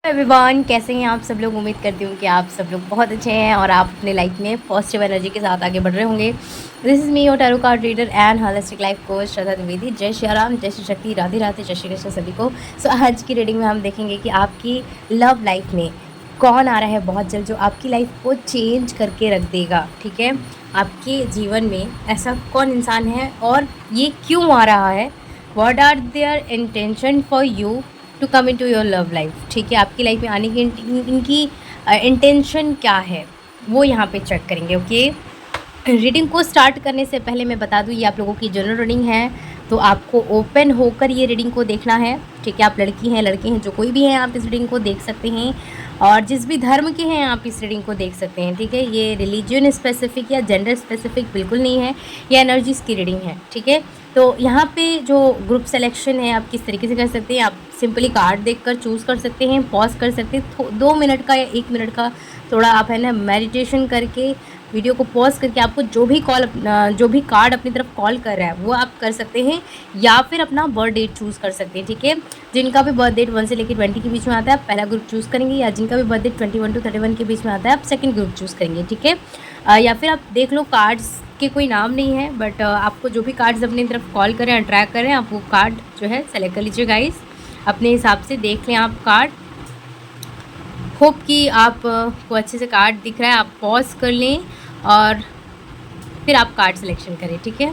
Everyone, कैसे हैं आप सब लोग। उम्मीद करती हूँ कि आप सब लोग बहुत अच्छे हैं और आप अपने लाइफ में पॉजिटिव एनर्जी के साथ आगे बढ़ रहे होंगे। This is me your tarot card reader and holistic life coach Shraddha Dwivedi. जय श्री राम, जय श्री शक्ति, राधे राधे, जय श्री कृष्ण सभी को। सो आज की रीडिंग में हम देखेंगे कि आपकी लव लाइफ में कौन आ रहा है बहुत जल्द, जो आपकी लाइफ को चेंज करके रख देगा। ठीक है, आपके जीवन में ऐसा कौन इंसान है और ये क्यों आ रहा है। What are their intention for you to come into your love life. ठीक है, आपकी लाइफ में आने की इनकी इंटेंशन क्या है वो यहाँ पे चेक करेंगे। ओके, रीडिंग को स्टार्ट करने से पहले मैं बता दूँ, ये आप लोगों की जनरल रीडिंग है, तो आपको ओपन होकर ये रीडिंग को देखना है। ठीक है, आप लड़की हैं लड़के हैं जो कोई भी हैं, आप इस रीडिंग को देख सकते हैं और जिस भी धर्म के हैं आप इस रीडिंग को देख सकते हैं। ठीक है, ये रिलीजन स्पेसिफिक या जेंडर स्पेसिफिक बिल्कुल नहीं है, ये एनर्जीज की रीडिंग है। ठीक है, तो यहाँ पे जो ग्रुप सिलेक्शन है आप किस तरीके से कर सकते हैं। आप सिंपली कार्ड देखकर चूज़ कर सकते हैं, पॉज कर सकते हैं 2 मिनट का या 1 मिनट का, थोड़ा आप है ना मेडिटेशन करके वीडियो को पॉज करके आपको जो भी कार्ड अपनी तरफ कॉल कर रहा है वो आप कर सकते हैं, या फिर अपना बर्थ डेट चूज़ कर सकते हैं। ठीक है, जिनका भी बर्थ डेट 1 से लेकर 20 के बीच में आता है आप पहला ग्रुप चूज़ करेंगे, या जिनका भी बर्थ डेट 21 to 31 के बीच में आता है आप सेकंड ग्रुप चूज़ करेंगे। ठीक है, या फिर आप देख लो, कार्ड्स के कोई नाम नहीं है, बट आपको जो भी कार्ड्स अपनी तरफ कॉल करें, अट्रैक्ट करें, आप वो कार्ड जो है सेलेक्ट कर लीजिए गाइस। अपने हिसाब से देख लें आप कार्ड। होप कि आप को अच्छे से कार्ड दिख रहा है, आप पॉज कर लें और फिर आप कार्ड सिलेक्शन करें। ठीक है,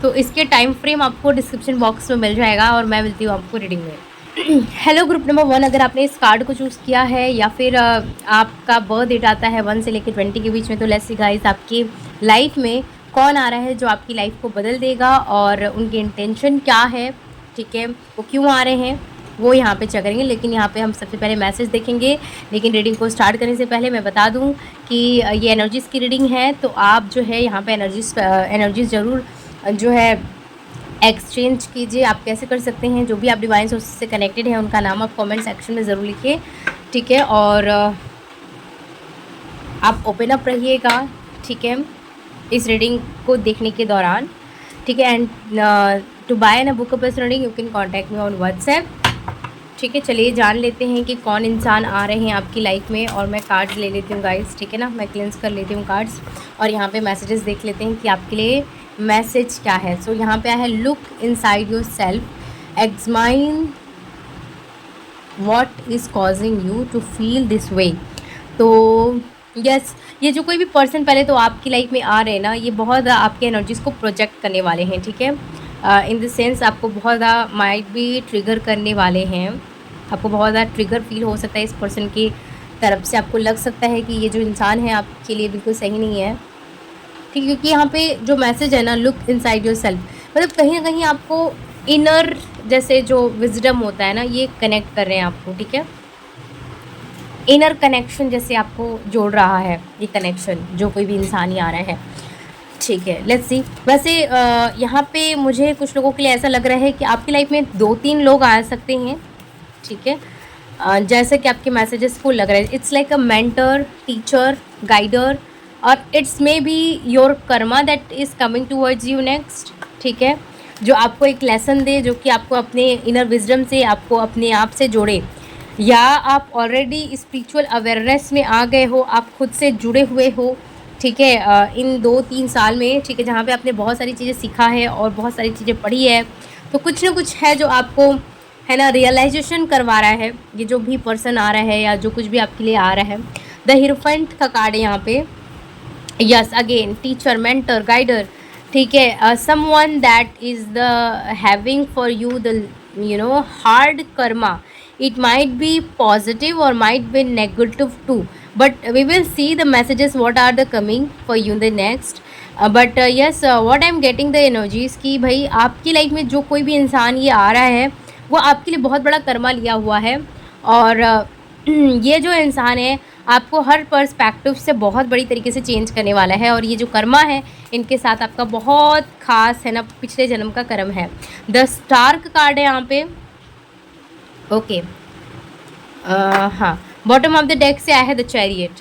तो इसके टाइम फ्रेम आपको डिस्क्रिप्शन बॉक्स में मिल जाएगा और मैं मिलती हूँ आपको रीडिंग में। हेलो ग्रुप नंबर 1, अगर आपने इस कार्ड को चूज़ किया है या फिर आपका बर्थ डेट आता है 1 से लेकर 20 के बीच में, तो लेट्स सी गाइस आपकी लाइफ में कौन आ रहा है जो आपकी लाइफ को बदल देगा और उनकी इंटेंशन क्या है। ठीक है, वो क्यों आ रहे हैं वो यहाँ पे चेक करेंगे, लेकिन यहाँ पे हम सबसे पहले मैसेज देखेंगे। लेकिन रीडिंग को स्टार्ट करने से पहले मैं बता दूँ कि ये एनर्जीज़ की रीडिंग है, तो आप जो है यहाँ पे एनर्जीज़ ज़रूर जो है एक्सचेंज कीजिए। आप कैसे कर सकते हैं, जो भी आप डिवाइन सोर्स से कनेक्टेड हैं उनका नाम आप कमेंट सेक्शन में ज़रूर लिखिए। ठीक है, और आप ओपन अप रहिएगा। ठीक है, इस रीडिंग को देखने के दौरान। ठीक है, and to buy an book of reading you can contact me on WhatsApp. ठीक है, चलिए जान लेते हैं कि कौन इंसान आ रहे हैं आपकी लाइफ में, और मैं कार्ड्स ले लेती हूँ गाइस। ठीक है ना, मैं क्लेंस कर लेती हूँ कार्ड्स और यहाँ पे मैसेजेस देख लेते हैं कि आपके लिए मैसेज क्या है। सो यहाँ पे है, look inside yourself, examine what is causing you to feel this way. तो यस, ये जो कोई भी पर्सन पहले तो आपकी लाइफ में आ रहे हैं ना, ये बहुत आपके एनर्जीज़ को प्रोजेक्ट करने वाले हैं। ठीक है, इन द सेंस आपको बहुत ज़्यादा माइट भी ट्रिगर करने वाले हैं। आपको बहुत ज़्यादा ट्रिगर फील हो सकता है इस पर्सन की तरफ से। आपको लग सकता है कि ये जो इंसान है आपके लिए बिल्कुल सही नहीं है। ठीक है, क्योंकि यहाँ पे जो मैसेज है ना, लुक इनसाइड योर सेल्फ, मतलब कहीं ना कहीं आपको इनर जैसे जो विजडम होता है ना, ये कनेक्ट कर रहे हैं आपको। ठीक है, इनर कनेक्शन जैसे आपको जोड़ रहा है ये कनेक्शन, जो कोई भी इंसान ही आ रहा है। ठीक है, लेट्स सी। वैसे यहाँ पे मुझे कुछ लोगों के लिए ऐसा लग रहा है कि आपकी लाइफ में 2-3 लोग आ सकते हैं। ठीक है, जैसे कि आपके मैसेजेस को लग रहा है, it's like a mentor, teacher, guider, और it's maybe your karma that is coming towards you next. ठीक है, जो आपको एक लेसन दे, जो कि आपको अपने इनर विजडम से, आपको अपने आप से जोड़े, या आप ऑलरेडी स्पिरिचुअल अवेयरनेस में आ गए हो, आप खुद से जुड़े हुए हो। ठीक है, इन 2-3 साल में। ठीक है, जहाँ पे आपने बहुत सारी चीज़ें सीखा है और बहुत सारी चीज़ें पढ़ी है, तो कुछ ना कुछ है जो आपको है ना रियलाइजेशन करवा रहा है। ये जो भी पर्सन आ रहा है या जो कुछ भी आपके लिए आ रहा है, द हीरोफेंट का कार्ड है यहाँ पे। Yes, again teacher, mentor, guider. ठीक है, someone that is the having for you the hard karma. It might be positive or might be negative too, but we will see the messages what are the coming for you the next. But yes, what I'm getting the energies कि भाई आपकी life में जो कोई भी इंसान ये आ रहा है वो आपके लिए बहुत बड़ा कर्मा लिया हुआ है, और ये जो इंसान है आपको हर पर्सपेक्टिव से बहुत बड़ी तरीके से चेंज करने वाला है, और ये जो कर्मा है इनके साथ आपका बहुत खास है ना पिछले जन्म का कर्म है। द स्टार का कार्ड है यहाँ पे। ओके, हाँ, बॉटम ऑफ द डेक से आया है द चैरियट।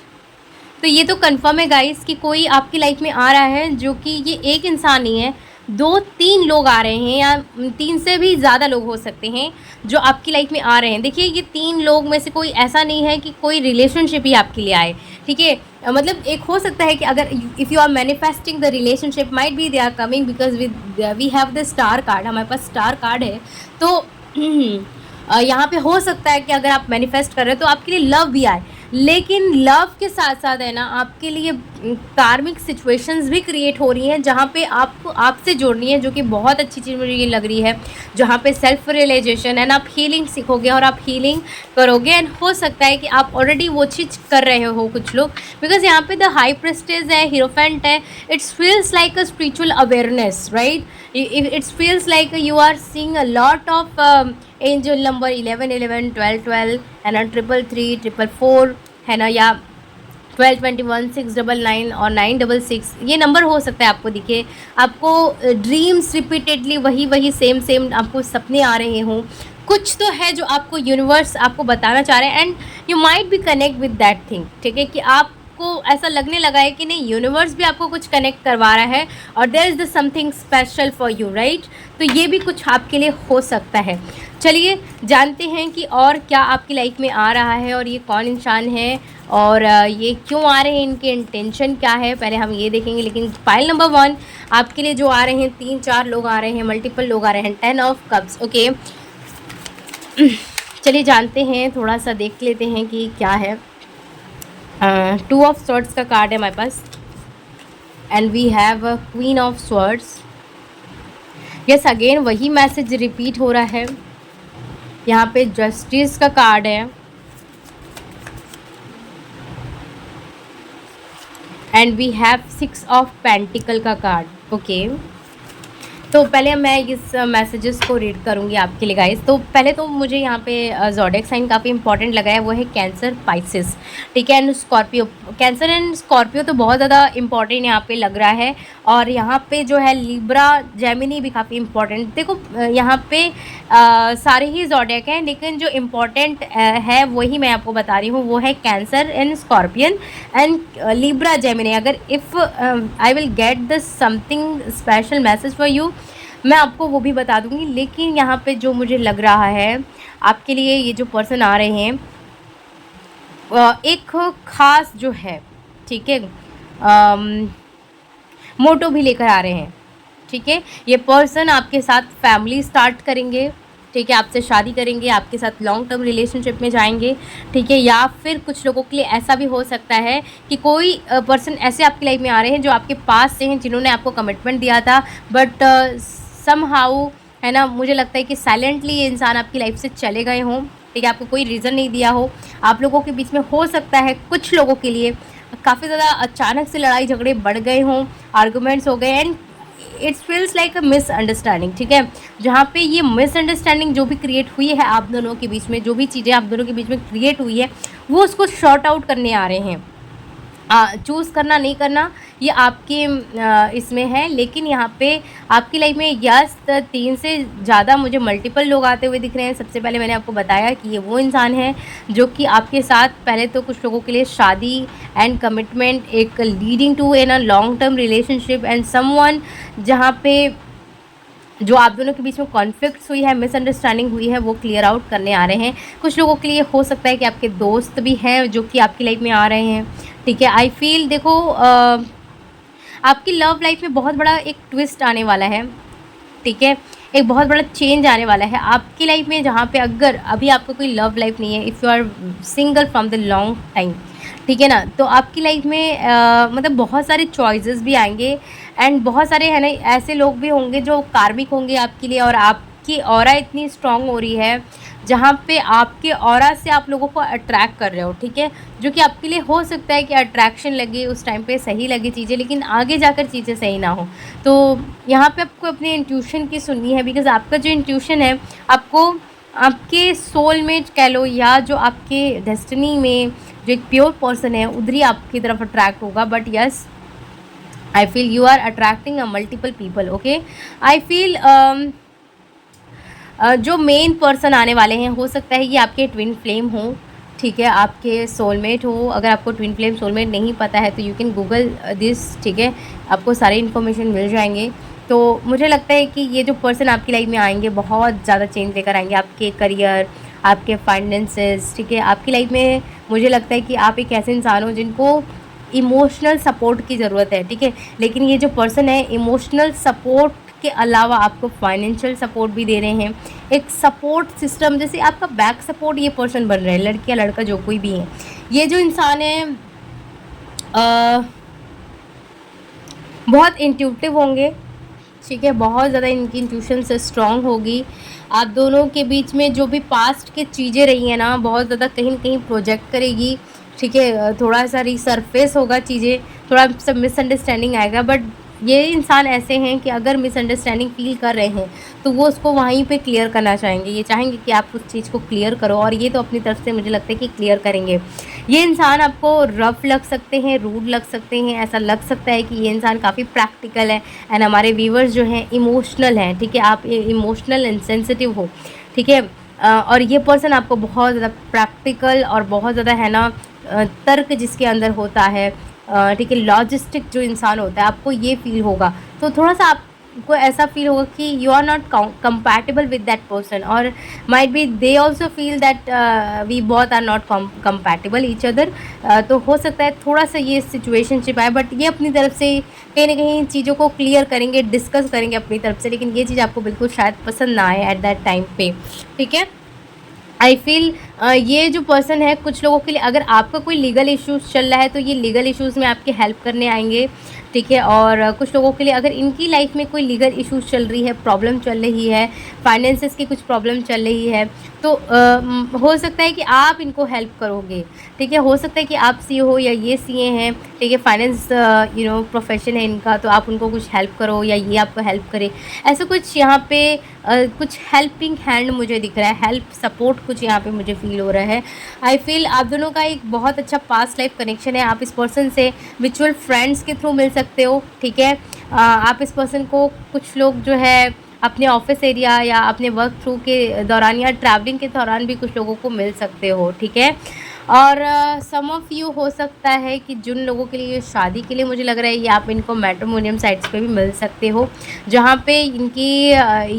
तो ये तो कंफर्म है गाइस कि कोई आपकी लाइफ में आ रहा है, जो कि ये एक इंसान नहीं है, 2-3 लोग आ रहे हैं या 3 से भी ज़्यादा लोग हो सकते हैं जो आपकी लाइफ में आ रहे हैं। देखिए ये 3 लोग में से कोई ऐसा नहीं है कि कोई रिलेशनशिप ही आपके लिए आए, ठीक है? मतलब एक हो सकता है कि अगर if you are manifesting the relationship might be they are coming because we have the star card, हमारे पास स्टार कार्ड है। तो यहाँ पे हो सकता है कि अगर आप मैनिफेस्ट कर रहे हो तो आपके लिए लव भी आए, लेकिन लव के साथ साथ है ना आपके लिए कार्मिक सिचुएशंस भी क्रिएट हो रही हैं जहाँ पे आपको आपसे जोड़नी है, जो कि बहुत अच्छी चीज़ मुझे ये लग रही है, जहाँ पे सेल्फ रियलाइजेशन एंड आप हीलिंग सीखोगे और आप हीलिंग करोगे। एंड हो सकता है कि आप ऑलरेडी वो चीज़ कर रहे हो कुछ लोग, बिकॉज यहाँ पे द हाई प्रेस्टेज है, हीरोफेंट है, it's feels like a spiritual awareness, right? It's feels like you are seeing a lot of angel number 11 11 12 12 है ना, 333 444 है ना, या 12 21 699 और 966 ये नंबर हो सकता है आपको दिखे। आपको ड्रीम्स रिपीटेडली वही सेम आपको सपने आ रहे हों, कुछ तो है जो आपको यूनिवर्स आपको बताना चाह रहे हैं and you might be connect with that thing, ठीक है? कि आपको ऐसा लगने लगा है कि नहीं, यूनिवर्स भी आपको कुछ कनेक्ट करवा रहा है और there is the something special for you, right? तो ये भी कुछ आपके लिए हो सकता है। चलिए जानते हैं कि और क्या आपकी लाइफ में आ रहा है और ये कौन इंसान है और ये क्यों आ रहे हैं, इनके इंटेंशन क्या है, पहले हम ये देखेंगे। लेकिन फाइल नंबर 1 आपके लिए जो आ रहे हैं, 3-4 लोग आ रहे हैं, मल्टीपल लोग आ रहे हैं, 10 ऑफ कप्स, ओके। चलिए जानते हैं, थोड़ा सा देख लेते हैं कि क्या है। 2 ऑफ स्वॉर्ड्स का कार्ड है हमारे पास and we have queen of swords. Yes, again वही मैसेज रिपीट हो रहा है। यहाँ पे जस्टिस का कार्ड है and we have 6 of pentacle का कार्ड, ओके। तो पहले मैं इस मैसेजेस को रीड करूँगी आपके लिए गाइस। तो पहले तो मुझे यहाँ पे ज़ोडिएक साइन काफ़ी इंपॉर्टेंट लगा है, वो है कैंसर, पाइसेस, ठीक है, and Scorpio. Cancer and Scorpio तो बहुत ज़्यादा इंपॉर्टेंट यहाँ पे लग रहा है। और यहाँ पे जो है लिब्रा, जेमिनी भी काफ़ी इंपॉर्टेंट। देखो यहाँ पे सारे ही ज़ोडिएक हैं, लेकिन जो इम्पॉर्टेंट है वही मैं आपको बता रही हूँ, वो है Cancer and Scorpion and Libra, Gemini. अगर if I will get the something special message for you, मैं आपको वो भी बता दूंगी। लेकिन यहाँ पे जो मुझे लग रहा है आपके लिए, ये जो पर्सन आ रहे हैं एक ख़ास जो है, ठीक है, मोटो भी लेकर आ रहे हैं, ठीक है। ये पर्सन आपके साथ फैमिली स्टार्ट करेंगे, ठीक है, आपसे शादी करेंगे, आपके साथ लॉन्ग टर्म रिलेशनशिप में जाएंगे, ठीक है। या फिर कुछ लोगों के लिए ऐसा भी हो सकता है कि कोई पर्सन ऐसे आपकी लाइफ में आ रहे हैं जो आपके पास से हैं, जिन्होंने आपको कमिटमेंट दिया था, बट समहाउ है ना, मुझे लगता है कि साइलेंटली ये इंसान आपकी लाइफ से चले गए हों, ठीक है। आपको कोई रीज़न नहीं दिया हो, आप लोगों के बीच में हो सकता है कुछ लोगों के लिए काफ़ी ज़्यादा अचानक से लड़ाई झगड़े बढ़ गए हों, आर्गूमेंट्स हो गए and it's feels like a misunderstanding, ठीक है। जहाँ पे ये मिसअंडरस्टैंडिंग जो भी क्रिएट हुई है आप दोनों के बीच में, जो भी चीज़ें आप दोनों के बीच में क्रिएट हुई है, वो उसको शॉर्ट आउट करने आ रहे हैं। चूज़ करना नहीं करना ये आपके इसमें है। लेकिन यहाँ पे आपकी लाइफ में यस 3 से ज़्यादा मुझे मल्टीपल लोग आते हुए दिख रहे हैं। सबसे पहले मैंने आपको बताया कि ये वो इंसान है जो कि आपके साथ पहले तो कुछ लोगों के लिए शादी एंड कमिटमेंट, एक leading to in a long term relationship and someone, जहाँ पे जो आप दोनों के बीच में कॉन्फ्लिक्ट्स हुई है, मिसअंडरस्टैंडिंग हुई है, वो क्लियर आउट करने आ रहे हैं। कुछ लोगों के लिए हो सकता है कि आपके दोस्त भी हैं जो कि आपकी लाइफ में आ रहे हैं, ठीक है। आई फील, देखो आपकी लव लाइफ में बहुत बड़ा एक ट्विस्ट आने वाला है, ठीक है, एक बहुत बड़ा चेंज आने वाला है आपकी लाइफ में। जहाँ पे अगर अभी आपको कोई लव लाइफ नहीं है, if you are single from the long time, ठीक है ना, तो आपकी लाइफ में मतलब बहुत सारे चॉइसेस भी आएंगे एंड बहुत सारे है ना ऐसे लोग भी होंगे जो कार्मिक होंगे आपके लिए। और आपकी ऑरा इतनी स्ट्रांग हो रही है जहाँ पे आपके ऑरा से आप लोगों को अट्रैक्ट कर रहे हो, ठीक है, जो कि आपके लिए हो सकता है कि अट्रैक्शन लगे उस टाइम पे, सही लगे चीज़ें, लेकिन आगे जाकर चीज़ें सही ना हो। तो यहाँ पे आपको अपने इंट्यूशन की सुननी है, बिकॉज आपका जो इंट्यूशन है आपको आपके सोलमेट कह लो, या जो आपके डेस्टिनी में जो एक प्योर पर्सन है उधर ही आपकी तरफ अट्रैक्ट होगा। But yes, I feel you are attracting a multiple people, okay. I feel जो मेन पर्सन आने वाले हैं, हो सकता है कि आपके ट्विन फ्लेम हो, ठीक है, आपके सोलमेट हो। अगर आपको ट्विन फ्लेम सोलमेट नहीं पता है तो यू कैन गूगल दिस, ठीक है, आपको सारे इन्फॉर्मेशन मिल जाएंगे। तो मुझे लगता है कि ये जो पर्सन आपकी लाइफ में आएंगे बहुत ज़्यादा चेंज लेकर आएंगे, आपके करियर, आपके फाइनेंसेस, ठीक है। आपकी लाइफ में मुझे लगता है कि आप एक ऐसे इंसान हो जिनको इमोशनल सपोर्ट की ज़रूरत है, ठीक है। लेकिन ये जो पर्सन है इमोशनल सपोर्ट के अलावा आपको फाइनेंशियल सपोर्ट भी दे रहे हैं, एक सपोर्ट सिस्टम, जैसे आपका बैक सपोर्ट ये पर्सन बन रहा है, लड़की या लड़का जो कोई भी है। ये जो इंसान है बहुत इंट्यूटिव होंगे, ठीक है, बहुत ज़्यादा इनकी इंट्यूशन से स्ट्रॉन्ग होगी। आप दोनों के बीच में जो भी पास्ट की चीज़ें रही हैं ना, बहुत ज़्यादा कहीं न कहीं प्रोजेक्ट करेगी, ठीक है। थोड़ा सा रिसरफेस होगा चीज़ें, थोड़ा सा मिसअंडरस्टैंडिंग आएगा, बट ये इंसान ऐसे हैं कि अगर मिसअंडरस्टैंडिंग फ़ील कर रहे हैं तो वो उसको वहीं पे क्लियर करना चाहेंगे। ये चाहेंगे कि आप उस चीज़ को क्लियर करो, और ये तो अपनी तरफ से मुझे लगता है कि क्लियर करेंगे। ये इंसान आपको रफ़ लग सकते हैं, रूड लग सकते हैं, ऐसा लग सकता है कि ये इंसान काफ़ी प्रैक्टिकल है, एंड हमारे व्यूअर्स जो हैं इमोशनल हैं, ठीक है। आप इमोशनल एंड सेंसिटिव हो, ठीक है। और ये पर्सन आपको बहुत ज़्यादा प्रैक्टिकल और बहुत ज़्यादा है ना तर्क जिसके अंदर होता है, ठीक है, लॉजिस्टिक जो इंसान होता है, आपको ये फील होगा। तो थोड़ा सा आपको ऐसा फील होगा कि you are not compatible with that person, और might be they also feel that we both are not compatible each other. तो हो सकता है थोड़ा सा ये सिचुएशनशिप आए, बट ये अपनी तरफ से कहीं ना कहीं चीज़ों को क्लियर करेंगे, डिस्कस करेंगे अपनी तरफ से, लेकिन ये चीज़ आपको बिल्कुल शायद पसंद ना आए एट दैट टाइम पे, ठीक है। आई फील ये जो पर्सन है कुछ लोगों के लिए, अगर आपका कोई लीगल इश्यूज़ चल रहा है तो ये लीगल इश्यूज़ में आपकी हेल्प करने आएंगे, ठीक है। और कुछ लोगों के लिए अगर इनकी लाइफ में कोई लीगल इश्यूज़ चल रही है, प्रॉब्लम चल रही है, फाइनेंसेस की कुछ प्रॉब्लम चल रही है, तो हो सकता है कि आप इनको हेल्प करोगे, ठीक है। हो सकता है कि आप सीए हो या ये सीए हैं, ठीक है, फाइनेंस प्रोफेशन है इनका, तो आप उनको कुछ हेल्प करो या ये आपको हेल्प करे, ऐसा कुछ यहाँ पे कुछ हेल्पिंग हैंड मुझे दिख रहा है, हेल्प सपोर्ट कुछ यहाँ पे मुझे फील हो रहा है। आई फील आप दोनों का एक बहुत अच्छा पास्ट लाइफ कनेक्शन है। आप इस पर्सन से म्यूचुअल फ्रेंड्स के थ्रू मिल सकते हो, ठीक है। आप इस पर्सन को, कुछ लोग जो है अपने ऑफिस एरिया या अपने वर्क थ्रू के दौरान या ट्रैवलिंग के दौरान भी कुछ लोगों को मिल सकते हो, ठीक है। और सम ऑफ़ यू हो सकता है कि जिन लोगों के लिए शादी के लिए मुझे लग रहा है, ये आप इनको मैट्रिमोनियम साइट्स पे भी मिल सकते हो, जहाँ पे इनकी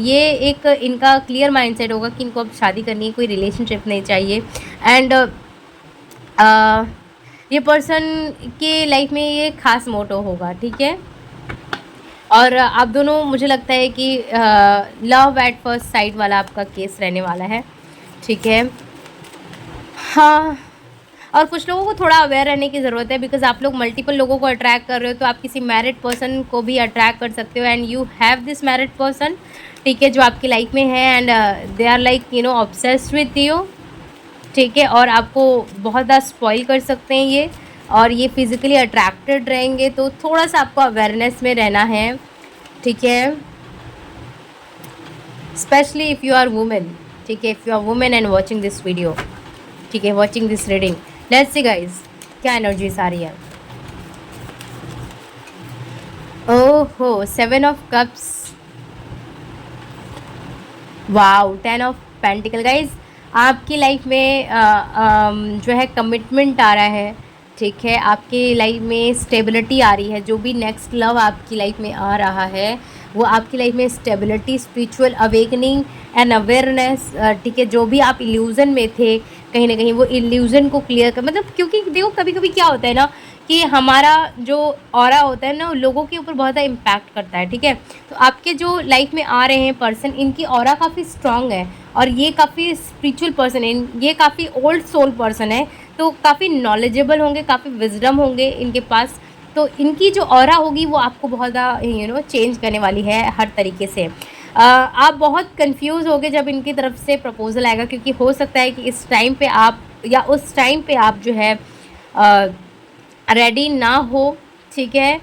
ये एक इनका क्लियर माइंडसेट होगा कि इनको अब शादी करनी है, कोई रिलेशनशिप नहीं चाहिए। एंड ये पर्सन के लाइफ में ये खास मोटो होगा, ठीक है। और आप दोनों, मुझे लगता है कि लव एट फर्स्ट साइट वाला आपका केस रहने वाला है, ठीक है। हाँ, और कुछ लोगों को थोड़ा अवेयर रहने की ज़रूरत है, बिकॉज़ आप लोग मल्टीपल लोगों को अट्रैक्ट कर रहे हो, तो आप किसी मैरिड पर्सन को भी अट्रैक्ट कर सकते हो, and you have this married person, ठीक है, जो आपकी लाइफ में है, and they are like obsessed with you, ठीक है। और आपको बहुत ज़्यादा स्पॉइल कर सकते हैं ये, और ये फिज़िकली अट्रैक्टेड रहेंगे, तो थोड़ा सा आपको अवेयरनेस में रहना है, ठीक है। Specially if you are women, ठीक है, if you are women and watching this video, ठीक है, watching this reading, let's see guys क्या एनर्जीज आ रही है। ओहो, 7 of cups, wow, 10 of pentacles. Guys आपकी लाइफ में जो है कमिटमेंट आ रहा है, ठीक है। आपकी लाइफ में स्टेबिलिटी आ रही है, जो भी नेक्स्ट लव आपकी लाइफ में आ रहा है वो आपकी लाइफ में stability, spiritual awakening and awareness, ठीक है। जो भी आप इल्यूज़न में थे, कहीं ना कहीं वो इल्यूज़न को क्लियर कर, मतलब क्योंकि देखो कभी कभी क्या होता है ना कि हमारा जो ऑरा होता है ना, लोगों के ऊपर बहुत ज़्यादा इम्पैक्ट करता है, ठीक है। तो आपके जो लाइफ में आ रहे हैं पर्सन, इनकी ऑरा काफ़ी स्ट्रॉन्ग है, और ये काफ़ी स्पिरिचुअल पर्सन है, ये काफ़ी ओल्ड सोल पर्सन है, तो काफ़ी नॉलेजेबल होंगे, काफ़ी विजडम होंगे इनके पास। तो इनकी जो ऑरा होगी वो आपको बहुत ज़्यादा चेंज करने वाली है हर तरीके से। आप बहुत कंफ्यूज होगे जब इनकी तरफ से प्रपोजल आएगा, क्योंकि हो सकता है कि इस टाइम पे आप या उस टाइम पे आप जो है रेडी ना हो, ठीक है,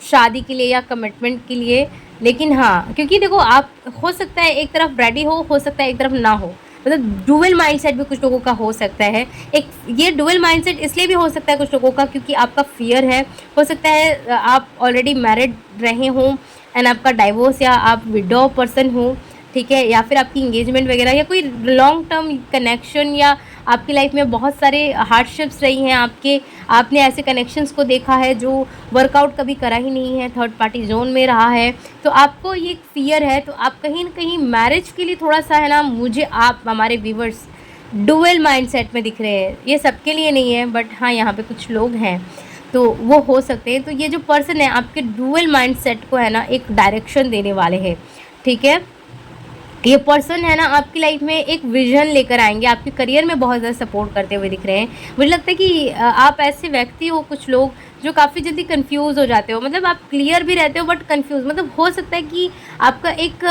शादी के लिए या कमिटमेंट के लिए। लेकिन हाँ, क्योंकि देखो आप, हो सकता है एक तरफ रेडी हो सकता है एक तरफ ना हो, मतलब डुअल माइंडसेट भी कुछ लोगों का हो सकता है। एक ये डुअल माइंडसेट इसलिए भी हो सकता है कुछ लोगों का, क्योंकि आपका फियर है, हो सकता है आप ऑलरेडी मैरिड रहे हों एंड आपका डाइवोर्स, या आप विडो पर्सन हो, ठीक है, या फिर आपकी इंगेजमेंट वगैरह, या कोई लॉन्ग टर्म कनेक्शन, या आपकी लाइफ में बहुत सारे हार्डशिप्स रही हैं आपने ऐसे कनेक्शंस को देखा है जो वर्कआउट कभी करा ही नहीं है, थर्ड पार्टी जोन में रहा है, तो आपको ये फियर है। तो आप कहीं ना कहीं मैरिज के लिए थोड़ा सा है ना, मुझे आप हमारे व्यूवर्स डुअल माइंडसेट में दिख रहे हैं। ये सबके लिए नहीं है, बट हाँ यहाँ पे कुछ लोग हैं तो वो हो सकते हैं। तो ये जो पर्सन है आपके डुअल माइंडसेट को है ना एक डायरेक्शन देने वाले हैं, ठीक है। ये पर्सन है ना आपकी लाइफ में एक विजन लेकर आएंगे, आपके करियर में बहुत ज़्यादा सपोर्ट करते हुए दिख रहे हैं। मुझे लगता है कि आप ऐसे व्यक्ति हो, कुछ लोग जो काफ़ी जल्दी कंफ्यूज हो जाते हो, मतलब आप क्लियर भी रहते हो बट कंफ्यूज, मतलब हो सकता है कि आपका एक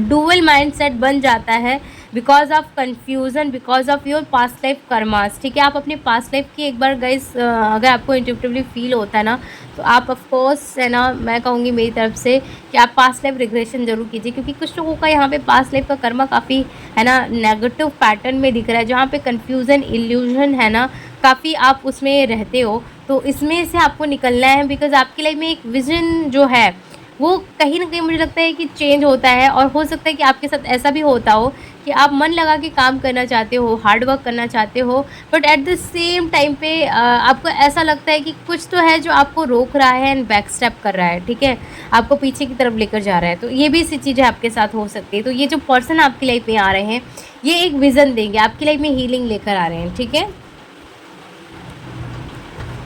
डुअल माइंडसेट बन जाता है because of confusion, because of your past life karmas, ठीक है। आप अपने पास्ट लाइफ की एक बार गाइस अगर आपको इंट्यूटिवली फील होता है ना, तो आप ऑफ कोर्स है ना, मैं कहूँगी मेरी तरफ से कि आप पास्ट लाइफ रिग्रेशन जरूर कीजिए, क्योंकि कुछ लोगों का यहाँ पे पास्ट लाइफ का कर्मा काफ़ी है ना नेगेटिव पैटर्न में दिख रहा है, जहाँ पे कन्फ्यूज़न इल्यूजन है ना काफ़ी आप उसमें रहते हो। तो इसमें से आपको निकलना है, बिकॉज आपकी लाइफ में एक विजन जो है वो कहीं ना कहीं मुझे लगता है कि चेंज होता है। और हो सकता है कि आपके साथ ऐसा भी होता हो कि आप मन लगा के काम करना चाहते हो, हार्ड वर्क करना चाहते हो, but at the same time पे आपको ऐसा लगता है कि कुछ तो है जो आपको रोक रहा है एंड बैक स्टेप कर रहा है, ठीक है, आपको पीछे की तरफ लेकर जा रहा है। तो ये भी सी चीज़ें आपके साथ हो सकती है। तो ये जो पर्सन आपकी लाइफ में आ रहे हैं, ये एक विज़न देंगे, आपकी लाइफ में हीलिंग लेकर आ रहे हैं, ठीक है।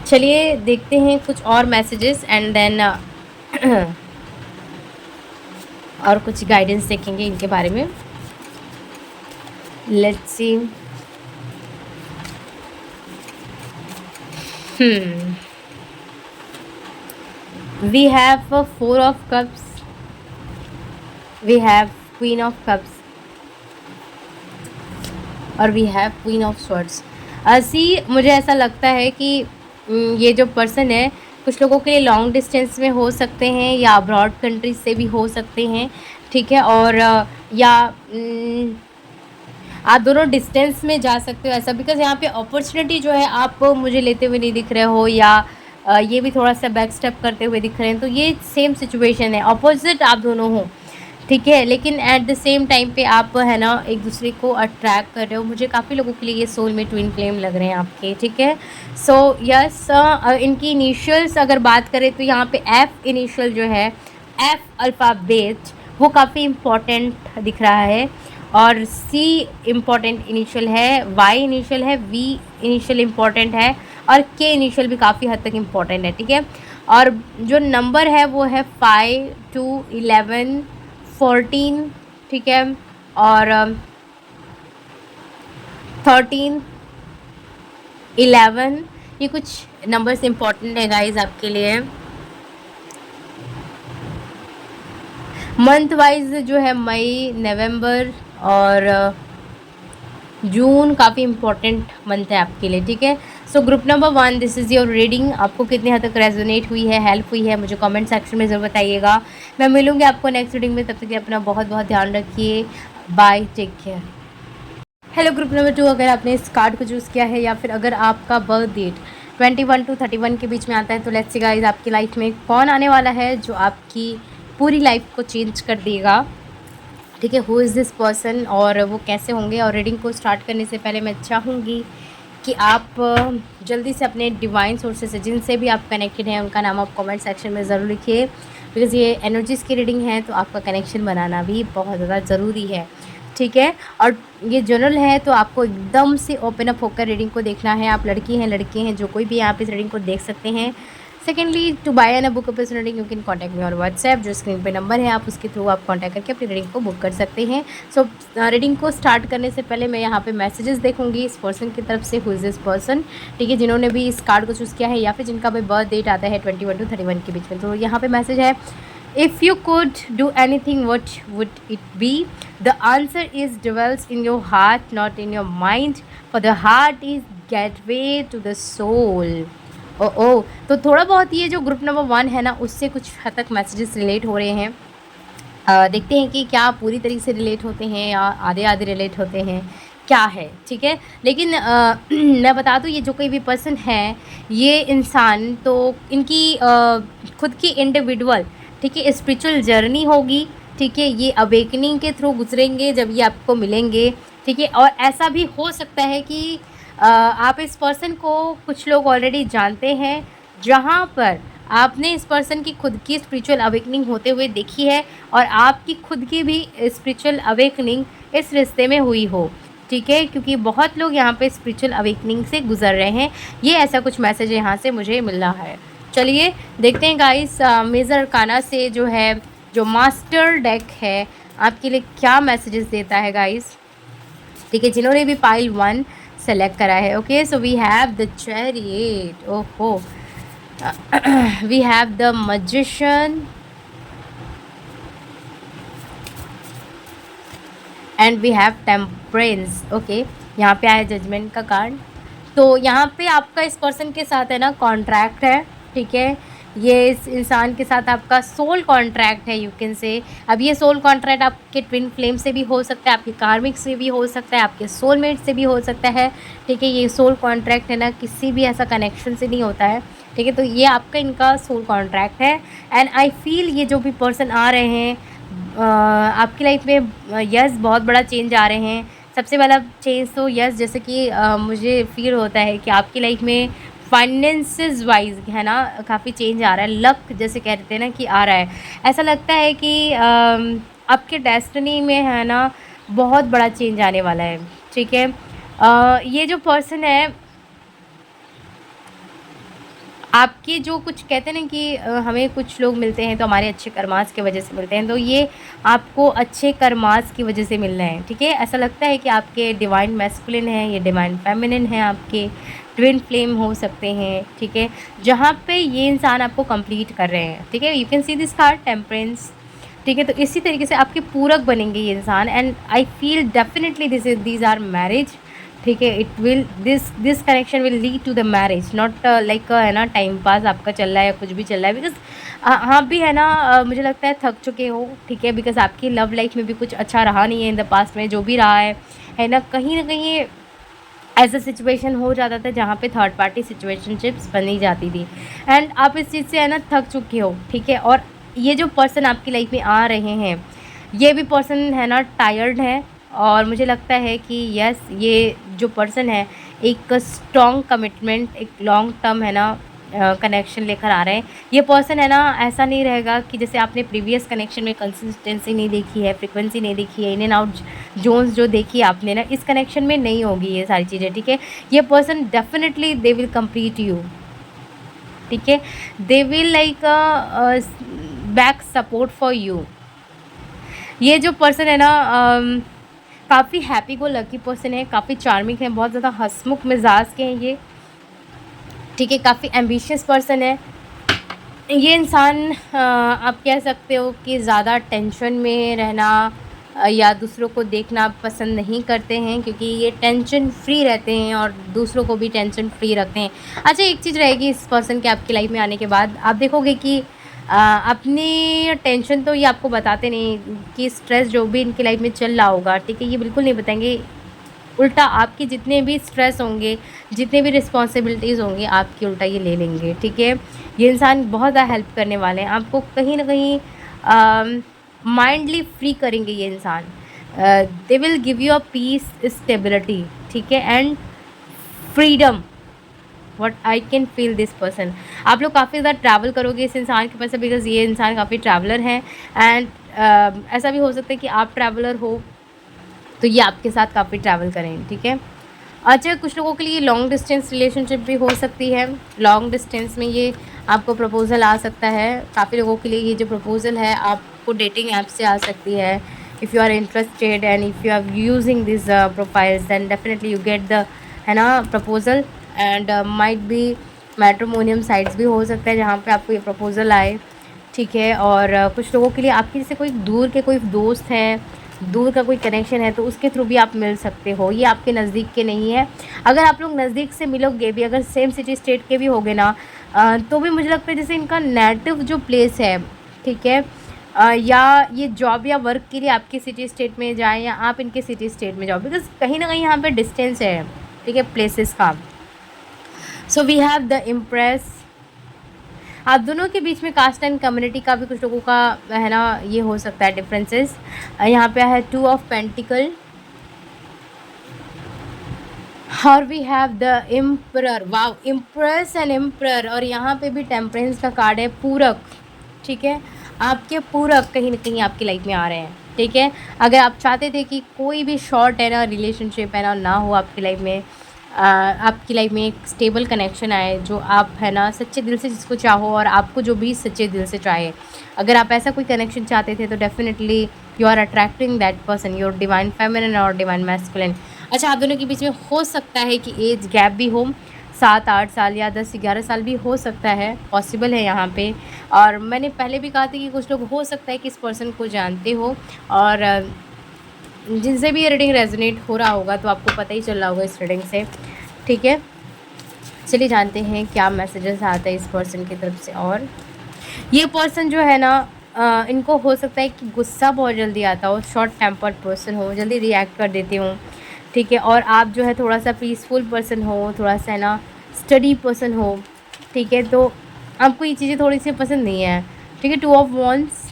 चलिए देखते हैं कुछ और मैसेजेस एंड देन और कुछ गाइडेंस देखेंगे इनके बारे में। Let's see. We have 4 of cups, we have queen of cups और we have queen of swords. मुझे ऐसा लगता है कि ये जो पर्सन है कुछ लोगों के लिए लॉन्ग डिस्टेंस में हो सकते हैं या अब्रॉड कंट्रीज से भी हो सकते हैं, ठीक है। और या आप दोनों डिस्टेंस में जा सकते हो ऐसा, बिकॉज यहाँ पे अपॉर्चुनिटी जो है आप मुझे लेते हुए नहीं दिख रहे हो, या ये भी थोड़ा सा बैक स्टेप करते हुए दिख रहे हैं। तो ये सेम सिचुएशन है, अपोजिट आप दोनों हो, ठीक है, लेकिन एट द सेम टाइम पे आप है ना एक दूसरे को अट्रैक्ट कर रहे हो। मुझे काफ़ी लोगों के लिए ये सोल में ट्विन फ्लेम लग रहे हैं आपके, ठीक है। सो यस, इनकी इनिशियल्स अगर बात करें तो यहाँ पे एफ इनिशियल जो है, एफ अल्फ़ाबेट, वो काफ़ी इम्पॉर्टेंट दिख रहा है। और सी इम्पॉर्टेंट इनिशियल है, वाई इनिशियल है, वी इनिशियल इम्पॉर्टेंट है और के इनिशियल भी काफ़ी हद तक इम्पॉर्टेंट है, ठीक है। और जो नंबर है वो है 5 2 11 14, ठीक है, और 13 11, ये कुछ नंबर्स इम्पॉर्टेंट है गाइज आपके लिए। मंथ वाइज जो है मई, नवंबर और जून काफ़ी इम्पोर्टेंट मंथ है आपके लिए, ठीक है। So group number 1, this is your reading. आपको कितनी हद तक रेजोनेट हुई है, हेल्प हुई है, मुझे कमेंट सेक्शन में ज़रूर बताइएगा। मैं मिलूँगी आपको नेक्स्ट रीडिंग में, तब तक अपना बहुत बहुत ध्यान रखिए। Bye, take care. Hello group number 2, अगर आपने इस कार्ड को चूज़ किया है या फिर अगर आपका बर्थ डेट 21 to 31 के बीच में आता है, तो लेट्स सी गाइस आपकी लाइफ में कौन आने वाला है जो आपकी पूरी लाइफ को चेंज कर देगा, ठीक है। हु इज़ दिस पर्सन और वो कैसे होंगे। और रीडिंग को स्टार्ट करने से पहले मैं चाहूँगी कि आप जल्दी से अपने डिवाइन सोर्सेज से जिनसे भी आप कनेक्टेड हैं उनका नाम आप कमेंट सेक्शन में ज़रूर लिखिए, बिकॉज़ ये एनर्जीज़ की रीडिंग है तो आपका कनेक्शन बनाना भी बहुत ज़्यादा ज़रूरी है, ठीक है। और ये जनरल है तो आपको एकदम से ओपन अप होकर रीडिंग को देखना है। आप लड़की हैं, लड़के हैं, जो कोई भी आप इस रीडिंग को देख सकते हैं। Secondly, to buy an book of reading you can contact me और व्हाट्सएप, जो स्क्रीन पे नंबर है आप उसके थ्रू आप कॉन्टैक्ट करके अपनी रीडिंग को बुक कर सकते हैं। सो रीडिंग को स्टार्ट करने से पहले मैं यहाँ पे मैसेजेस देखूंगी इस पर्सन की तरफ से, हु इज़ दिस पर्सन, ठीक है, जिन्होंने भी इस कार्ड को चूज़ किया है या फिर जिनका भी बर्थ डेट आता है 21 to 31 के बीच में। तो यहाँ पे मैसेज है, if you could do anything what would it be, the answer is dwells in your heart not in your mind, for the heart is gateway to the soul. ओ तो थोड़ा बहुत ये जो ग्रुप नंबर 1 है ना उससे कुछ हद तक मैसेजेस रिलेट हो रहे हैं। देखते हैं कि क्या पूरी तरीके से रिलेट होते हैं या आधे आधे रिलेट होते हैं, क्या है, ठीक है। लेकिन मैं बता दूँ, ये जो कोई भी पर्सन है, ये इंसान तो इनकी खुद की इंडिविजुअल, ठीक है, स्पिरिचुअल जर्नी होगी, ठीक है। ये अवेकनिंग के थ्रू गुजरेंगे जब ये आपको मिलेंगे, ठीक है। और ऐसा भी हो सकता है कि आप इस पर्सन को कुछ लोग ऑलरेडी जानते हैं, जहाँ पर आपने इस पर्सन की खुद की स्पिरिचुअल अवेकनिंग होते हुए देखी है और आपकी खुद की भी स्पिरिचुअल अवेकनिंग इस रिश्ते में हुई हो, ठीक है? क्योंकि बहुत लोग यहाँ पे स्पिरिचुअल अवेकनिंग से गुजर रहे हैं। ये ऐसा कुछ मैसेज यहाँ से मुझे मिल रहा है। चलिए देखते हैं गाइस, मेजर अरकाना से जो है, जो मास्टर डेक है, आपके लिए क्या मैसेजेस देता है गाइस। ठीक है, जिन्होंने भी पाइल 1 सेलेक्ट करा है। Okay, so we have the chariot, ओहो, we have the magician and we have temperance. Okay, यहाँ पे आया जजमेंट का कार्ड। तो यहाँ पे आपका इस पर्सन के साथ है ना कॉन्ट्रैक्ट है, ठीक है? ये इस इंसान के साथ आपका सोल कॉन्ट्रैक्ट है, यू कैन से। अब ये सोल कॉन्ट्रैक्ट आपके ट्विन फ्लेम से भी हो सकता है, आपके कार्मिक से भी हो सकता है, आपके सोलमेट से भी हो सकता है, ठीक है? ये सोल कॉन्ट्रैक्ट है ना, किसी भी ऐसा कनेक्शन से नहीं होता है, ठीक है? तो ये आपका इनका सोल कॉन्ट्रैक्ट है। एंड आई फील ये जो भी पर्सन आ रहे हैं आपकी लाइफ में, यस, बहुत बड़ा चेंज आ रहे हैं। सबसे बड़ा चेंज तो यस, जैसे कि मुझे फील होता है कि आपकी लाइफ में फाइनेंसेस वाइज है ना काफ़ी चेंज आ रहा है। लक जैसे कहते हैं ना कि आ रहा है, ऐसा लगता है कि आपके डेस्टिनी में है ना बहुत बड़ा चेंज आने वाला है, ठीक है? ये जो पर्सन है, आपके जो कुछ कहते हैं ना कि हमें कुछ लोग मिलते हैं तो हमारे अच्छे कर्मास की वजह से मिलते हैं, तो ये आपको अच्छे कर्मास की वजह से मिल रहे हैं, ठीक है? ऐसा लगता है कि आपके डिवाइन मैस्कुलिन है, ये डिवाइन फेमिनिन है, आपके ट्विन फ्लेम हो सकते हैं, ठीक है? जहाँ पे ये इंसान आपको कंप्लीट कर रहे हैं, ठीक है? You can see this card temperance, ठीक है? तो इसी तरीके से आपके पूरक बनेंगे ये इंसान। And I feel definitely these are marriage, ठीक है? It will this connection will lead to the marriage, not like है ना टाइम पास आपका चल रहा है या कुछ भी चल रहा है। बिकॉज हाँ भी है ना, मुझे लगता है थक चुके हो, ठीक है? बिकॉज आपकी लव लाइफ में भी कुछ अच्छा रहा नहीं है इन द पास्ट में, जो भी रहा है ना कहीं ऐसा सिचुएशन हो जाता था जहाँ पे थर्ड पार्टी सिचुएशनशिप्स बनी जाती थी। एंड आप इस चीज़ से है ना थक चुके हो, ठीक है? और ये जो पर्सन आपकी लाइफ में आ रहे हैं, ये भी पर्सन है ना टायर्ड है, और मुझे लगता है कि यस, ये जो पर्सन है एक स्ट्रॉन्ग कमिटमेंट, एक लॉन्ग टर्म है ना कनेक्शन लेकर आ रहे हैं। ये पर्सन है ना, ऐसा नहीं रहेगा कि जैसे आपने प्रीवियस कनेक्शन में कंसिस्टेंसी नहीं देखी है, फ्रिक्वेंसी नहीं देखी है, इन एंड आउट जोन्स जो देखी आपने ना, इस कनेक्शन में नहीं होगी ये सारी चीज़ें, ठीक है? ये person definitely they will complete you, ठीक है? They will like back support for you. ये जो पर्सन है ना काफ़ी हैप्पी गो लकी पर्सन है, काफ़ी चार्मिंग है, बहुत ज़्यादा हंसमुख मिजाज के हैं ये, ठीक है? काफ़ी एम्बिशियस पर्सन है ये इंसान। आप कह सकते हो कि ज़्यादा टेंशन में रहना या दूसरों को देखना पसंद नहीं करते हैं, क्योंकि ये टेंशन फ्री रहते हैं और दूसरों को भी टेंशन फ्री रखते हैं। अच्छा, एक चीज़ रहेगी इस पर्सन के आपकी लाइफ में आने के बाद, आप देखोगे कि अपनी टेंशन तो ये आपको बताते नहीं कि स्ट्रेस जो भी इनकी लाइफ में चल रहा होगा, ठीक है? ये बिल्कुल नहीं बताएंगे। उल्टा आपके जितने भी स्ट्रेस होंगे, जितने भी रिस्पॉन्सिबिलिटीज़ होंगी, आपकी उल्टा ये ले लेंगे, ठीक है? ये इंसान बहुत ज़्यादा हेल्प करने वाले हैं आपको, कहीं ना कहीं माइंडली फ्री करेंगे ये इंसान। They will give you a peace, stability, ठीक है? And freedom, what I can feel this person. आप लोग काफ़ी ज़्यादा ट्रैवल करोगे इस इंसान के पास, बिकॉज ये इंसान काफ़ी ट्रैवलर है। एंड ऐसा भी हो सकता है कि आप ट्रैवलर हो तो ये आपके साथ काफ़ी ट्रैवल करें, ठीक है? अच्छा, कुछ लोगों के लिए लॉन्ग डिस्टेंस रिलेशनशिप भी हो सकती है। लॉन्ग डिस्टेंस में ये आपको प्रपोज़ल आ सकता है। काफ़ी लोगों के लिए ये जो प्रपोज़ल है आपको डेटिंग ऐप से आ सकती है। If you are interested and if you are using this profiles, then definitely you get the है ना proposal. And might be matrimonial sites भी हो सकता है जहाँ पे आपको ये प्रपोज़ल आए, ठीक है? और कुछ लोगों के लिए आपके जैसे कोई दूर के कोई दोस्त हैं, दूर का कोई कनेक्शन है, तो उसके थ्रू भी आप मिल सकते हो। ये आपके नज़दीक के नहीं है। अगर आप लोग नज़दीक से मिलोगे भी, अगर सेम सिटी स्टेट के भी होगे ना, तो भी मुझे लगता है जैसे इनका नेटिव जो प्लेस है, ठीक है? या ये जॉब या वर्क के लिए आपकी सिटी स्टेट में जाएँ या आप इनके सिटी स्टेट में जाओ, बिकॉज कहीं ना कहीं यहाँ पे डिस्टेंस है, ठीक है, प्लेसेस का। So we have the empress. आप दोनों के बीच में कास्ट एंड कम्युनिटी का भी कुछ लोगों का है ना ये हो सकता है डिफरेंसेस। यहाँ पे है 2 ऑफ पेंटिकल, और we have the emperor, wow, empress and emperor, और यहाँ पे भी टेम्परेंस का कार्ड है, पूरक। ठीक है, आपके पूरक कहीं ना कहीं आपकी लाइफ में आ रहे हैं। ठीक है, अगर आप चाहते थे कि कोई भी शॉर्ट है ना रिलेशनशिप है ना हो आपकी लाइफ में, आपकी लाइफ में एक स्टेबल कनेक्शन आए, जो आप है ना सच्चे दिल से जिसको चाहो और आपको जो भी सच्चे दिल से चाहे, अगर आप ऐसा कोई कनेक्शन चाहते थे तो definitely you are attracting that person, your divine feminine और डिवाइन मैस्कुलिन। अच्छा, आप दोनों के बीच में हो सकता है कि एज गैप भी हो, 7-8 साल या 10-11 साल भी हो सकता है, पॉसिबल है यहाँ पे। और मैंने पहले भी कहा था कि कुछ लोग हो सकता है कि इस पर्सन को जानते हो, और जिनसे भी ये रीडिंग रेजोनेट हो रहा होगा तो आपको पता ही चल रहा होगा इस रीडिंग से। ठीक है, चलिए जानते हैं क्या मैसेजेस आता है इस पर्सन की तरफ से। और ये पर्सन जो है ना, इनको हो सकता है कि गुस्सा बहुत जल्दी आता हो, शॉर्ट टेम्पर्ड पर्सन हो, जल्दी रिएक्ट कर देते हो। ठीक है, और आप जो है थोड़ा सा पीसफुल पर्सन हो, थोड़ा सा है ना स्टडी पर्सन हो। ठीक है, तो आपको ये चीज़ें थोड़ी सी पसंद नहीं है। ठीक है, 2 of wands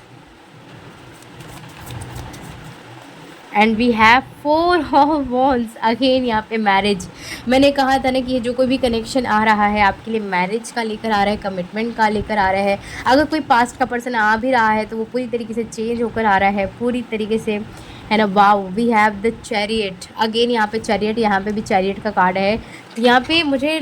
and we have 4 of wands again. यहाँ पे मैरिज, मैंने कहा था ना कि ये जो कोई भी कनेक्शन आ रहा है आपके लिए मैरिज का लेकर आ रहा है, कमिटमेंट का लेकर आ रहा है। अगर कोई पास्ट का पर्सन आ भी रहा है तो वो पूरी तरीके से चेंज होकर आ रहा है, पूरी तरीके से, है ना। Wow, we have the chariot again. यहाँ पे चैरियट, यहाँ पे भी चैरियट का कार्ड है। तो यहाँ पे मुझे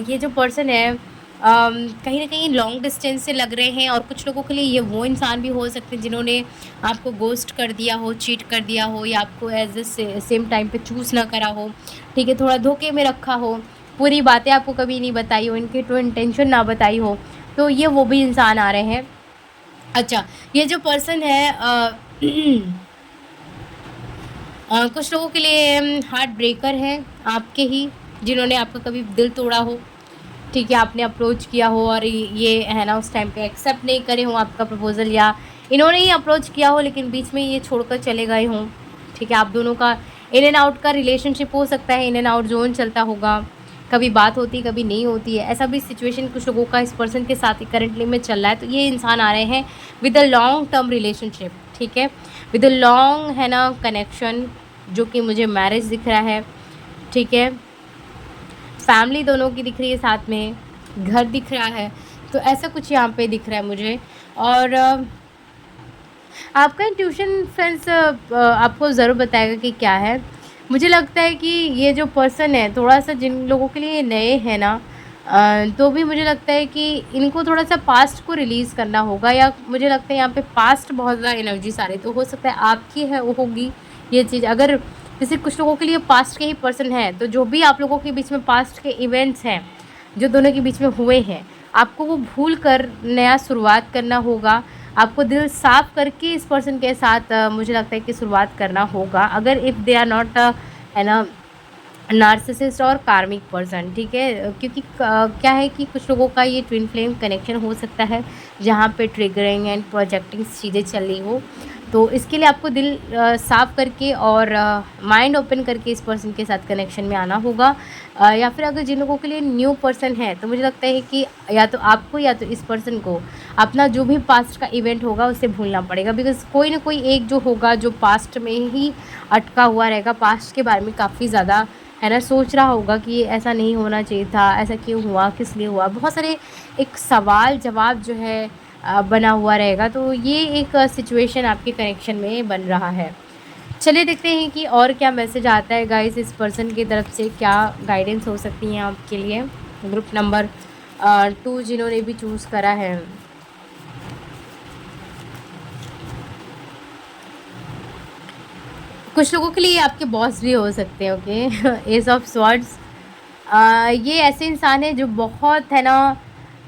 ये जो पर्सन है कहीं ना कहीं लॉन्ग डिस्टेंस से लग रहे हैं, और कुछ लोगों के लिए ये वो इंसान भी हो सकते हैं जिन्होंने आपको गोस्ट कर दिया हो, चीट कर दिया हो, या आपको एज ए सेम टाइम पे चूज़ ना करा हो। ठीक है, थोड़ा धोखे में रखा हो, पूरी बातें आपको कभी नहीं बताई हो, इनकी ट्रू इंटेंशन ना बताई हो, तो ये वो भी इंसान आ रहे हैं। अच्छा, ये जो पर्सन है कुछ लोगों के लिए हार्ट ब्रेकर है आपके ही, जिन्होंने आपका कभी दिल तोड़ा हो। ठीक है, आपने अप्रोच किया हो और ये है ना उस टाइम पे एक्सेप्ट नहीं करे हों आपका प्रपोज़ल, या इन्होंने ही अप्रोच किया हो लेकिन बीच में ये छोड़कर चले गए हों। ठीक है, आप दोनों का इन एंड आउट का रिलेशनशिप हो सकता है, इन एंड आउट जोन चलता होगा, कभी बात होती है कभी नहीं होती है, ऐसा भी सिचुएशन कुछ लोगों का इस पर्सन के साथ करंटली में चल रहा है। तो ये इंसान आ रहे हैं with a long term relationship. ठीक है, विद अ लॉन्ग है ना कनेक्शन, जो कि मुझे मैरिज दिख रहा है। ठीक है, फैमिली दोनों की दिख रही है, साथ में घर दिख रहा है, तो ऐसा कुछ यहाँ पे दिख रहा है मुझे। और आपका इंट्यूशन फ्रेंड्स आपको ज़रूर बताएगा कि क्या है। मुझे लगता है कि ये जो पर्सन है, थोड़ा सा जिन लोगों के लिए नए हैं ना, तो भी मुझे लगता है कि इनको थोड़ा सा पास्ट को रिलीज़ करना होगा, या मुझे लगता है यहाँ पे पास्ट बहुत ज़्यादा एनर्जी सारे, तो हो सकता है आपकी है वो होगी ये चीज़। अगर जैसे कुछ लोगों के लिए पास्ट के ही पर्सन है, तो जो भी आप लोगों के बीच में पास्ट के इवेंट्स हैं जो दोनों के बीच में हुए हैं, आपको वो भूल कर नया शुरुआत करना होगा। आपको दिल साफ करके इस पर्सन के साथ मुझे लगता है कि शुरुआत करना होगा, अगर इफ़ दे आर नॉट है ना नार्सिसिस्ट और कार्मिक पर्सन। ठीक है, क्योंकि क्या है कि कुछ लोगों का ये ट्विन फ्लेम कनेक्शन हो सकता है जहाँ पे ट्रिगरिंग एंड प्रोजेक्टिंग चीज़ें चल रही हो। तो इसके लिए आपको दिल साफ़ करके और माइंड ओपन करके इस पर्सन के साथ कनेक्शन में आना होगा। या फिर अगर जिन लोगों के लिए न्यू पर्सन है, तो मुझे लगता है कि या तो आपको या तो इस पर्सन को अपना जो भी पास्ट का इवेंट होगा उसे भूलना पड़ेगा, बिकॉज़ कोई ना कोई एक जो होगा जो पास्ट में ही अटका हुआ रहेगा, पास्ट के बारे में काफ़ी ज़्यादा है ना सोच रहा होगा कि ऐसा नहीं होना चाहिए था, ऐसा क्यों हुआ, किस लिए हुआ, बहुत सारे एक सवाल जवाब जो है बना हुआ रहेगा। तो ये एक सिचुएशन आपके कनेक्शन में बन रहा है। चलिए देखते हैं कि और क्या मैसेज आता है गाइस इस पर्सन की तरफ से, क्या गाइडेंस हो सकती है आपके लिए। ग्रुप नंबर 2 जिन्होंने भी चूज़ करा है, कुछ लोगों के लिए आपके बॉस भी हो सकते हैं। ओके, एस ऑफ स्वॉर्ड्स, ये ऐसे इंसान है जो बहुत है ना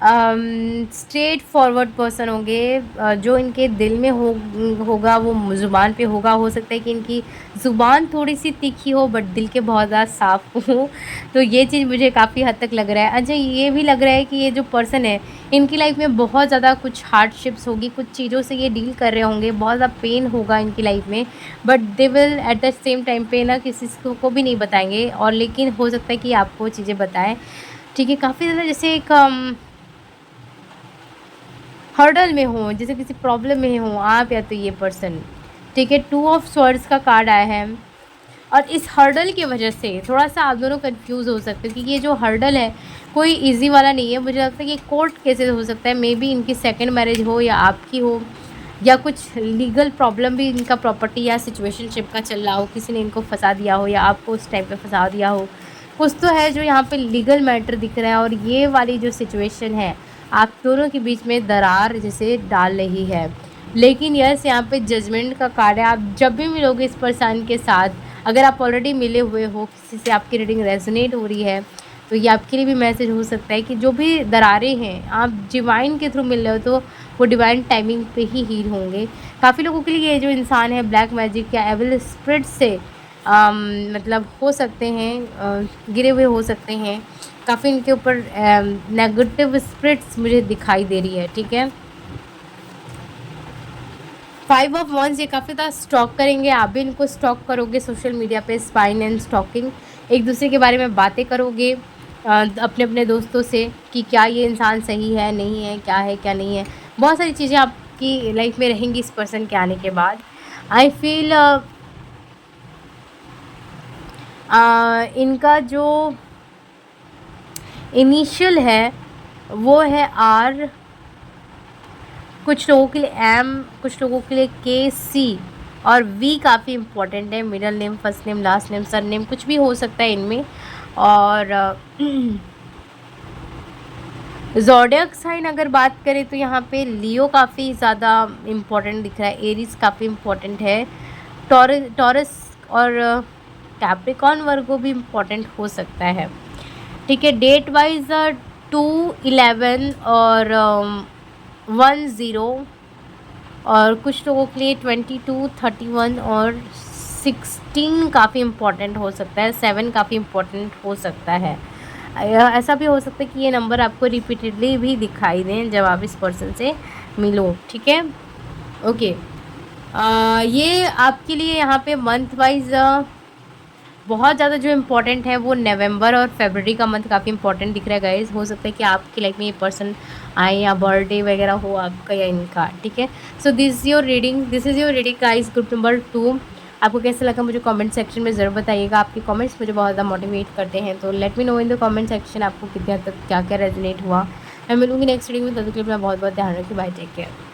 स्ट्रेट फॉरवर्ड पर्सन होंगे, जो इनके दिल में होगा वो ज़ुबान पे होगा। हो सकता है कि इनकी ज़ुबान थोड़ी सी तीखी हो बट दिल के बहुत ज़्यादा साफ़ हो। तो ये चीज़ मुझे काफ़ी हद तक लग रहा है। अच्छा, ये भी लग रहा है कि ये जो पर्सन है इनकी लाइफ में बहुत ज़्यादा कुछ हार्डशिप्स होगी, कुछ चीज़ों से ये डील कर रहे होंगे, बहुत ज़्यादा पेन होगा इनकी लाइफ में, but they will at the same time पे ना किसी को भी नहीं बताएंगे, और लेकिन हो सकता है कि आपको चीज़ें बताएं। ठीक है, काफ़ी ज़्यादा जैसे एक हर्डल में हो, जैसे किसी प्रॉब्लम में हो आप या तो ये पर्सन। ठीक है, 2 ऑफ स्वॉर्ड्स का कार्ड आया है, और इस हर्डल की वजह से थोड़ा-सा आप दोनों कन्फ्यूज़ हो सकते हो, क्योंकि ये जो हर्डल है कोई ईज़ी वाला नहीं है। मुझे लगता है कि कोर्ट केसेस हो सकता है, मे बी इनकी सेकंड मैरिज हो या आपकी हो, या कुछ लीगल प्रॉब्लम भी इनका प्रॉपर्टी या सिचुएशनशिप का चल रहा हो, किसी ने इनको फँसा दिया हो या आपको उस टाइम पे फँसा दिया हो। कुछ तो है जो यहाँ पे लीगल मैटर दिख रहा है, और ये वाली जो सिचुएशन है आप दोनों के बीच में दरार जैसे डाल रही है। लेकिन यस, यहाँ पे जजमेंट का कार्ड है। आप जब भी मिलोगे इस पर्सन के साथ, अगर आप ऑलरेडी मिले हुए हो, किसी से आपकी रीडिंग रेजोनेट हो रही है, तो ये आपके लिए भी मैसेज हो सकता है कि जो भी दरारें हैं आप डिवाइन के थ्रू मिल रहे हो, तो वो डिवाइन टाइमिंग पे ही हील होंगे। काफ़ी लोगों के लिए ये जो इंसान है ब्लैक मैजिक या एविल स्पिरिट से मतलब हो सकते हैं, गिरे हुए हो सकते हैं। काफ़ी इनके ऊपर नेगेटिव स्पिरिट्स मुझे दिखाई दे रही है, ठीक है। 5 ऑफ वंस, ये काफ़ी ज़्यादा स्टॉक करेंगे, आप भी इनको स्टॉक करोगे सोशल मीडिया पे, स्पाइन एंड स्टॉकिंग। एक दूसरे के बारे में बातें करोगे अपने अपने दोस्तों से कि क्या ये इंसान सही है, नहीं है, क्या है, क्या नहीं है। बहुत सारी चीज़ें आपकी लाइफ में रहेंगी इस पर्सन के आने के बाद। आई फील इनका जो इनिशियल है वो है आर, कुछ लोगों के लिए एम, कुछ लोगों के लिए के, सी और वी काफ़ी इम्पोर्टेंट है। Middle name, first name, last name, sir name कुछ भी हो सकता है इनमें। और ज़ोडिएक साइन अगर बात करें तो यहाँ पे लियो काफ़ी ज़्यादा इम्पोर्टेंट दिख रहा है, एरीज काफ़ी इम्पोर्टेंट है, टॉरस और कैप्रिकॉन वर्गो भी इम्पोर्टेंट हो सकता है, ठीक है। डेट वाइज 2, 11 और 10, और कुछ लोगों के लिए 22, 31 और 16 काफ़ी इम्पोर्टेंट हो सकता है, 7 काफ़ी इम्पोर्टेंट हो सकता है। ऐसा भी हो सकता है कि ये नंबर आपको रिपीटेडली भी दिखाई दें जब आप इस पर्सन से मिलो, ठीक है। ओके, ये आपके लिए यहाँ पे मंथ वाइज बहुत ज़्यादा जो इम्पोर्टेंट है वो नवंबर और फरवरी का मंथ काफ़ी इंपॉर्टेंट दिख रहा है गाइस। हो सकता है कि आपकी लाइफ में ये पर्सन आए या बर्थडे वगैरह हो आपका या इनका, ठीक है। So this is your reading guys, group number 2। आपको कैसा लगा मुझे कमेंट सेक्शन में ज़रूर बताइएगा। आपके कमेंट्स मुझे बहुत ज़्यादा मोटिवेट करते हैं, तो let me know in the comment section आपको कितने हद तक क्या क्या रेजोनेट हुआ। मैं मिलूंगी नेक्स्ट रीडिंग में, तब तक के लिए अपना बहुत बहुत ध्यान रखिए। Bye, take care.